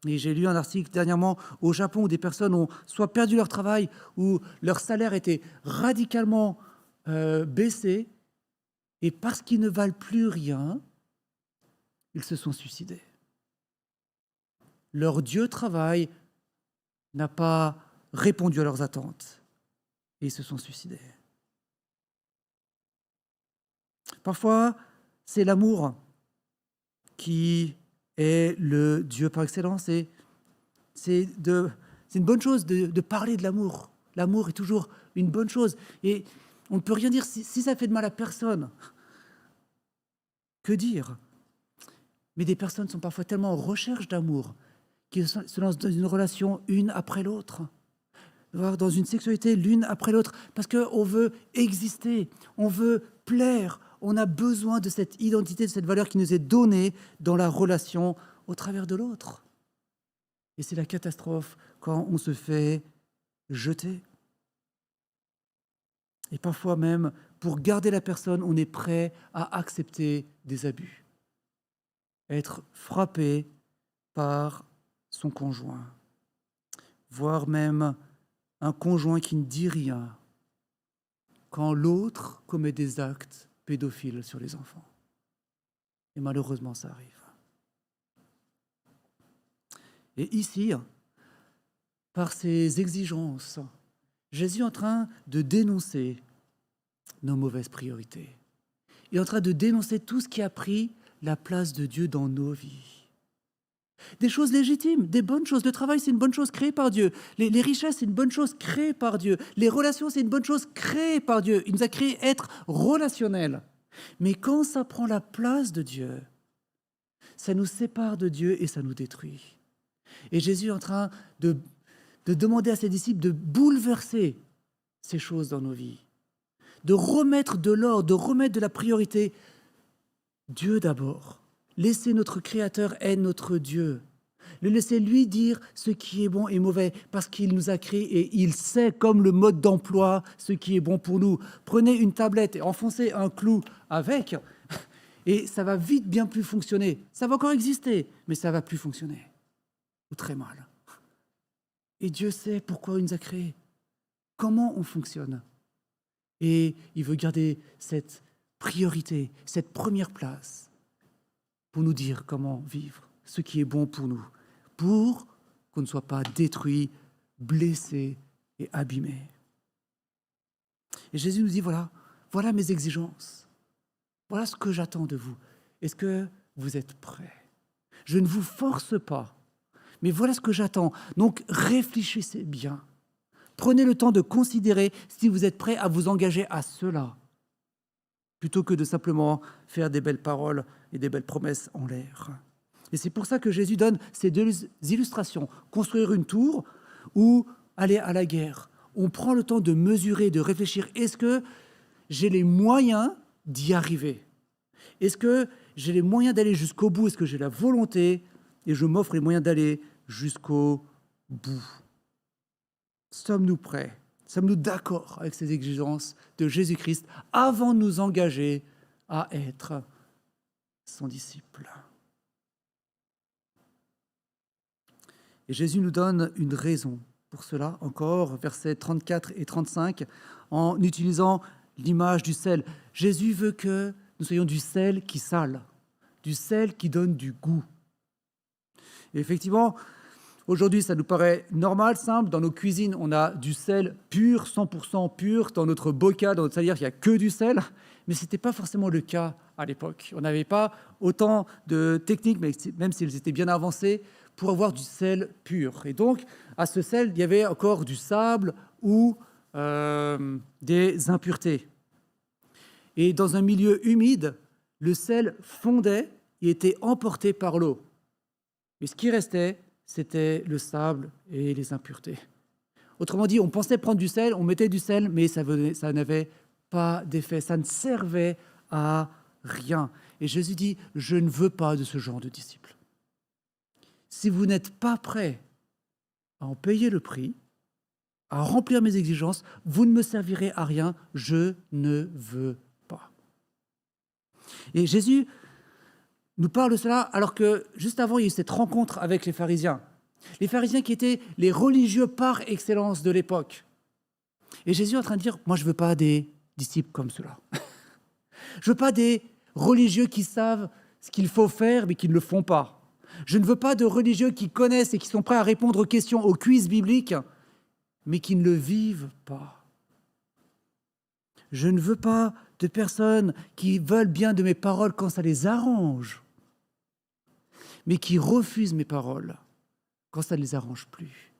Et j'ai lu un article dernièrement au Japon où des personnes ont soit perdu leur travail ou leur salaire était radicalement baissé. Et parce qu'ils ne valent plus rien, ils se sont suicidés. Leur Dieu travail n'a pas répondu à leurs attentes et ils se sont suicidés. Parfois, c'est l'amour qui est le Dieu par excellence. Et c'est une bonne chose de parler de l'amour. L'amour est toujours une bonne chose. Et on ne peut rien dire si ça fait de mal à personne. Que dire? Mais des personnes sont parfois tellement en recherche d'amour qu'ils se lancent dans une relation une après l'autre, voire dans une sexualité l'une après l'autre, parce qu'on veut exister, on veut plaire, on a besoin de cette identité, de cette valeur qui nous est donnée dans la relation au travers de l'autre. Et c'est la catastrophe quand on se fait jeter. Et parfois même, pour garder la personne, on est prêt à accepter des abus, être frappé par son conjoint, voire même un conjoint qui ne dit rien quand l'autre commet des actes pédophiles sur les enfants. Et malheureusement, ça arrive. Et ici, par ses exigences, Jésus est en train de dénoncer nos mauvaises priorités. Il est en train de dénoncer tout ce qui a pris la place de Dieu dans nos vies. Des choses légitimes, des bonnes choses. Le travail, c'est une bonne chose créée par Dieu. Les richesses, c'est une bonne chose créée par Dieu. Les relations, c'est une bonne chose créée par Dieu. Il nous a créé être relationnels. Mais quand ça prend la place de Dieu, ça nous sépare de Dieu et ça nous détruit. Et Jésus est en train de demander à ses disciples de bouleverser ces choses dans nos vies, de remettre de l'ordre, de remettre de la priorité. Dieu d'abord. Laissez notre Créateur être notre Dieu. Le laisser lui dire ce qui est bon et mauvais, parce qu'il nous a créés et il sait, comme le mode d'emploi, ce qui est bon pour nous. Prenez une tablette et enfoncez un clou avec, et ça va vite bien plus fonctionner. Ça va encore exister, mais ça va plus fonctionner. Ou très mal. Et Dieu sait pourquoi il nous a créés, comment on fonctionne. Et il veut garder cette priorité, cette première place, pour nous dire comment vivre, ce qui est bon pour nous, pour qu'on ne soit pas détruit, blessé et abîmé. Et Jésus nous dit, voilà mes exigences, voilà ce que j'attends de vous. Est-ce que vous êtes prêts? Je ne vous force pas, mais voilà ce que j'attends. Donc réfléchissez bien. Prenez le temps de considérer si vous êtes prêts à vous engager à cela, plutôt que de simplement faire des belles paroles et des belles promesses en l'air. Et c'est pour ça que Jésus donne ces deux illustrations. Construire une tour ou aller à la guerre. On prend le temps de mesurer, de réfléchir. Est-ce que j'ai les moyens d'y arriver? Est-ce que j'ai les moyens d'aller jusqu'au bout? Est-ce que j'ai la volonté et je m'offre les moyens d'aller jusqu'au bout? Sommes-nous prêts? Sommes-nous d'accord avec ces exigences de Jésus-Christ avant de nous engager à être son disciple? Et Jésus nous donne une raison pour cela, encore, versets 34 et 35, en utilisant l'image du sel. Jésus veut que nous soyons du sel qui sale, du sel qui donne du goût. Et effectivement, aujourd'hui, ça nous paraît normal, simple. Dans nos cuisines, on a du sel pur, 100% pur. Dans notre bocal, dans notre salière, il n'y a que du sel. Mais ce n'était pas forcément le cas à l'époque. On n'avait pas autant de techniques, même s'ils étaient bien avancés, pour avoir du sel pur. Et donc, à ce sel, il y avait encore du sable ou des impuretés. Et dans un milieu humide, le sel fondait et était emporté par l'eau. Mais ce qui restait, c'était le sable et les impuretés. Autrement dit, on pensait prendre du sel, on mettait du sel, mais ça n'avait pas d'effet, ça ne servait à rien. Et Jésus dit, je ne veux pas de ce genre de disciples. Si vous n'êtes pas prêt à en payer le prix, à remplir mes exigences, vous ne me servirez à rien, je ne veux pas. Et Jésus nous parle de cela alors que juste avant, il y a eu cette rencontre avec les pharisiens. Les pharisiens qui étaient les religieux par excellence de l'époque. Et Jésus est en train de dire, moi je ne veux pas des disciples comme cela. Je ne veux pas des religieux qui savent ce qu'il faut faire mais qui ne le font pas. Je ne veux pas de religieux qui connaissent et qui sont prêts à répondre aux questions, aux quiz bibliques, mais qui ne le vivent pas. Je ne veux pas de personnes qui veulent bien de mes paroles quand ça les arrange, mais qui refusent mes paroles quand ça ne les arrange plus,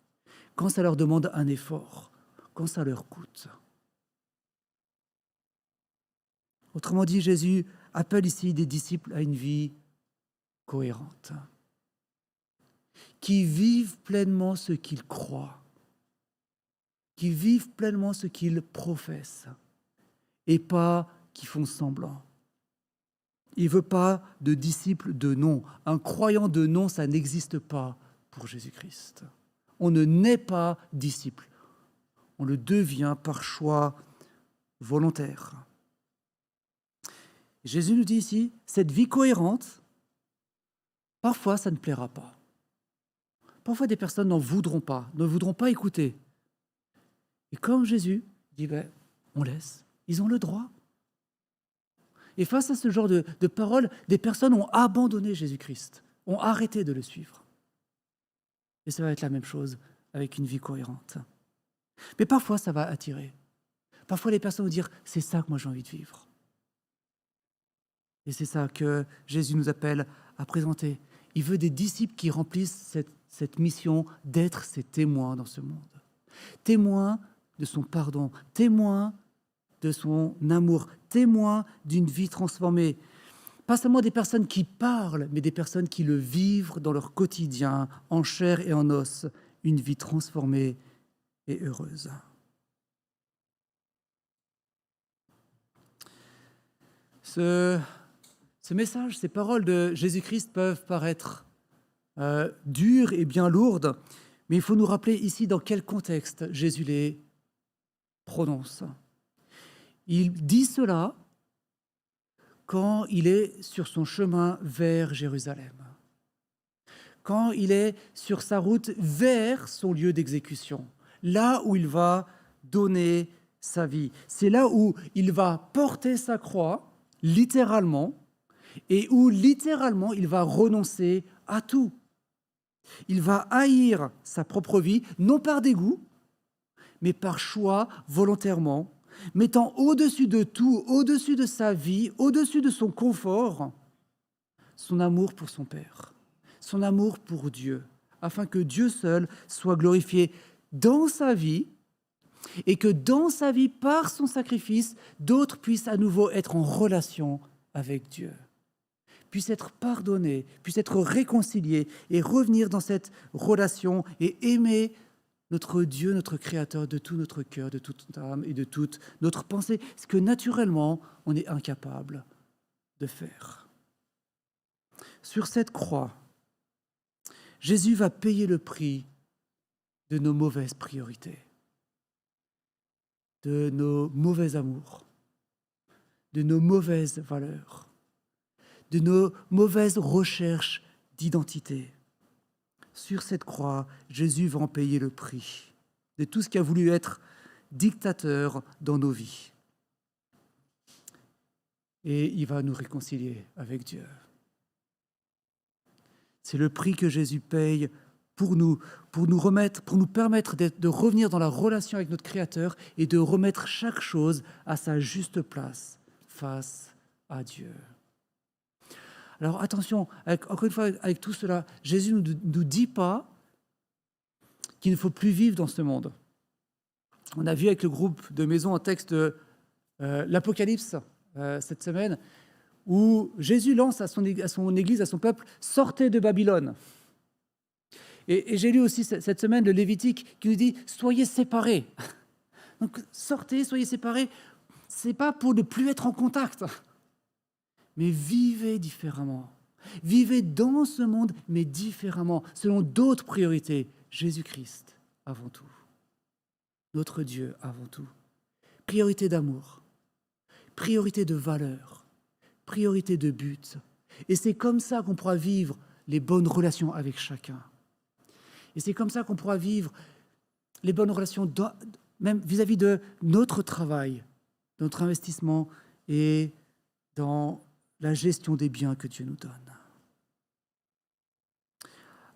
quand ça leur demande un effort, quand ça leur coûte. Autrement dit, Jésus appelle ici des disciples à une vie cohérente, qui vivent pleinement ce qu'ils croient, qui vivent pleinement ce qu'ils professent, et pas qui font semblant. Il ne veut pas de disciples de nom. Un croyant de nom, ça n'existe pas pour Jésus-Christ. On ne naît pas disciple. On le devient par choix volontaire. Jésus nous dit ici, cette vie cohérente, parfois ça ne plaira pas. Parfois des personnes n'en voudront pas, ne voudront pas écouter. Et comme Jésus dit, on laisse, ils ont le droit. Et face à ce genre de paroles, des personnes ont abandonné Jésus-Christ, ont arrêté de le suivre. Et ça va être la même chose avec une vie cohérente. Mais parfois, ça va attirer. Parfois, les personnes vont dire, c'est ça que moi j'ai envie de vivre. Et c'est ça que Jésus nous appelle à présenter. Il veut des disciples qui remplissent cette mission d'être ses témoins dans ce monde. Témoins de son pardon, témoins de son amour, témoins d'une vie transformée. Pas seulement des personnes qui parlent, mais des personnes qui le vivent dans leur quotidien, en chair et en os, une vie transformée et heureuse. Ce message, ces paroles de Jésus-Christ peuvent paraître dures et bien lourdes, mais il faut nous rappeler ici dans quel contexte Jésus les prononce. Il dit cela quand il est sur son chemin vers Jérusalem, quand il est sur sa route vers son lieu d'exécution, là où il va donner sa vie. C'est là où il va porter sa croix, littéralement, et où littéralement il va renoncer à tout. Il va haïr sa propre vie, non par dégoût, mais par choix volontairement, mettant au-dessus de tout, au-dessus de sa vie, au-dessus de son confort, son amour pour son Père, son amour pour Dieu, afin que Dieu seul soit glorifié dans sa vie et que dans sa vie, par son sacrifice, d'autres puissent à nouveau être en relation avec Dieu, puissent être pardonnés, puissent être réconciliés et revenir dans cette relation et aimer notre Dieu, notre Créateur, de tout notre cœur, de toute notre âme et de toute notre pensée, ce que naturellement, on est incapable de faire. Sur cette croix, Jésus va payer le prix de nos mauvaises priorités, de nos mauvais amours, de nos mauvaises valeurs, de nos mauvaises recherches d'identité. Sur cette croix, Jésus va en payer le prix de tout ce qui a voulu être dictateur dans nos vies. Et il va nous réconcilier avec Dieu. C'est le prix que Jésus paye pour nous permettre de revenir dans la relation avec notre Créateur et de remettre chaque chose à sa juste place face à Dieu. Alors attention, encore une fois, avec tout cela, Jésus ne nous dit pas qu'il ne faut plus vivre dans ce monde. On a vu avec le groupe de maison un texte de l'Apocalypse cette semaine, où Jésus lance à son Église, à son peuple, « Sortez de Babylone ». Et j'ai lu aussi cette semaine le Lévitique qui nous dit « Soyez séparés ». Donc sortez, soyez séparés, ce n'est pas pour ne plus être en contact, mais vivez différemment. Vivez dans ce monde, mais différemment, selon d'autres priorités. Jésus-Christ avant tout, notre Dieu avant tout. Priorité d'amour, priorité de valeur, priorité de but. Et c'est comme ça qu'on pourra vivre les bonnes relations avec chacun. Et c'est comme ça qu'on pourra vivre les bonnes relations, même vis-à-vis de notre travail, de notre investissement et dans la gestion des biens que Dieu nous donne.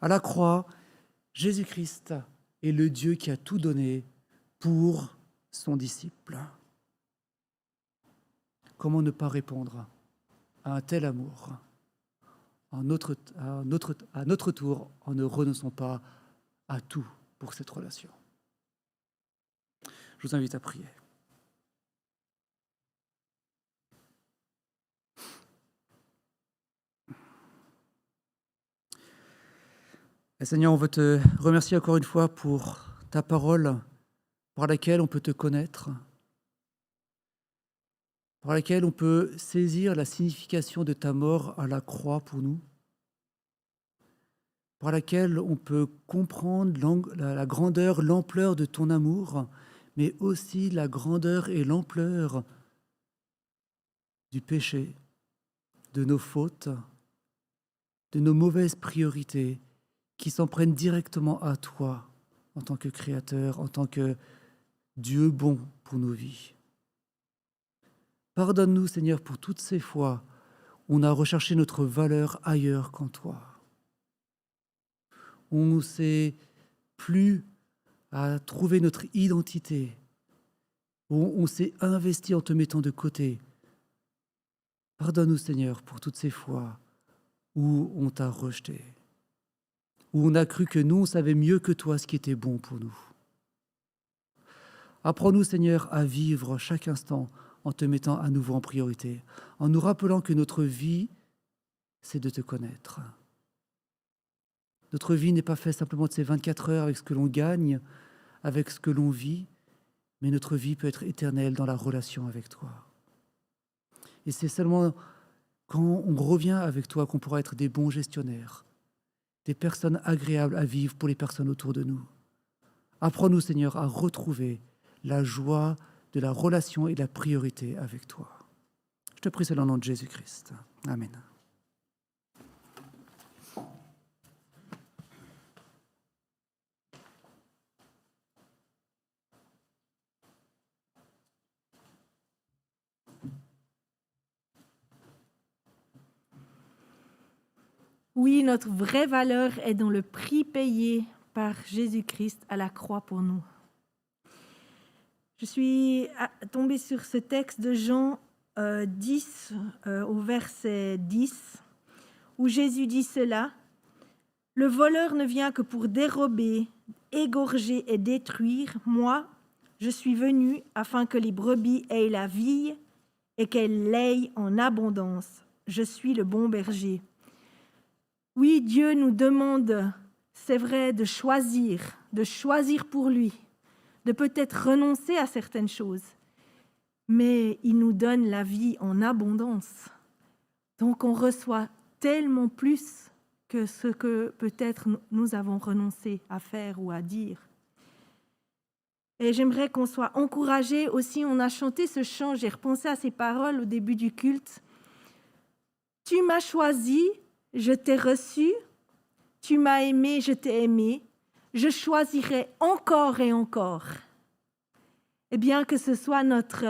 À la croix, Jésus-Christ est le Dieu qui a tout donné pour son disciple. Comment ne pas répondre à un tel amour à notre tour en ne renonçant pas à tout pour cette relation? Je vous invite à prier. Et Seigneur, on veut te remercier encore une fois pour ta parole par laquelle on peut te connaître, par laquelle on peut saisir la signification de ta mort à la croix pour nous, par laquelle on peut comprendre la grandeur, l'ampleur de ton amour, mais aussi la grandeur et l'ampleur du péché, de nos fautes, de nos mauvaises priorités, qui s'en prennent directement à toi en tant que Créateur, en tant que Dieu bon pour nos vies. Pardonne-nous, Seigneur, pour toutes ces fois où on a recherché notre valeur ailleurs qu'en toi. On ne s'est plus à trouver notre identité, où on s'est investi en te mettant de côté. Pardonne-nous, Seigneur, pour toutes ces fois où on t'a rejeté, où on a cru que nous, on savait mieux que toi ce qui était bon pour nous. Apprends-nous, Seigneur, à vivre chaque instant en te mettant à nouveau en priorité, en nous rappelant que notre vie, c'est de te connaître. Notre vie n'est pas faite simplement de ces 24 heures avec ce que l'on gagne, avec ce que l'on vit, mais notre vie peut être éternelle dans la relation avec toi. Et c'est seulement quand on revient avec toi qu'on pourra être des bons gestionnaires, des personnes agréables à vivre pour les personnes autour de nous. Apprends-nous, Seigneur, à retrouver la joie de la relation et de la priorité avec toi. Je te prie cela au nom de Jésus-Christ. Amen. Oui, notre vraie valeur est dans le prix payé par Jésus-Christ à la croix pour nous. Je suis tombée sur ce texte de Jean 10 au verset 10, où Jésus dit cela: « Le voleur ne vient que pour dérober, égorger et détruire. Moi, je suis venu afin que les brebis aient la vie et qu'elles l'aient en abondance. Je suis le bon berger. » Oui, Dieu nous demande, c'est vrai, de choisir pour lui, de peut-être renoncer à certaines choses, mais il nous donne la vie en abondance. Donc on reçoit tellement plus que ce que peut-être nous avons renoncé à faire ou à dire. Et j'aimerais qu'on soit encouragés aussi. On a chanté ce chant, j'ai repensé à ces paroles au début du culte. Tu m'as choisi, je t'ai reçu. Tu m'as aimé, je t'ai aimé. Je choisirai encore et encore. Et bien que ce soit notre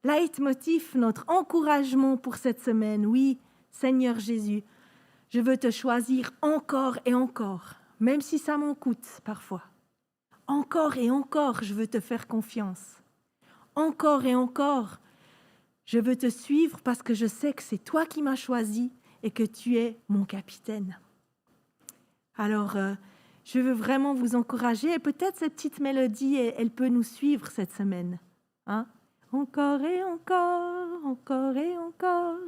leitmotiv, notre encouragement pour cette semaine. Oui, Seigneur Jésus, je veux te choisir encore et encore, même si ça m'en coûte parfois. Encore et encore, je veux te faire confiance. Encore et encore, je veux te suivre parce que je sais que c'est toi qui m'as choisi et que tu es mon capitaine. Alors, je veux vraiment vous encourager et peut-être cette petite mélodie, elle peut nous suivre cette semaine. Hein? Encore et encore, encore et encore.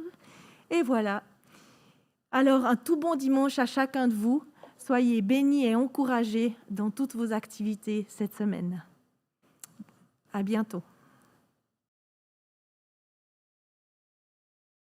Et voilà. Alors, un tout bon dimanche à chacun de vous. Soyez bénis et encouragés dans toutes vos activités cette semaine. À bientôt.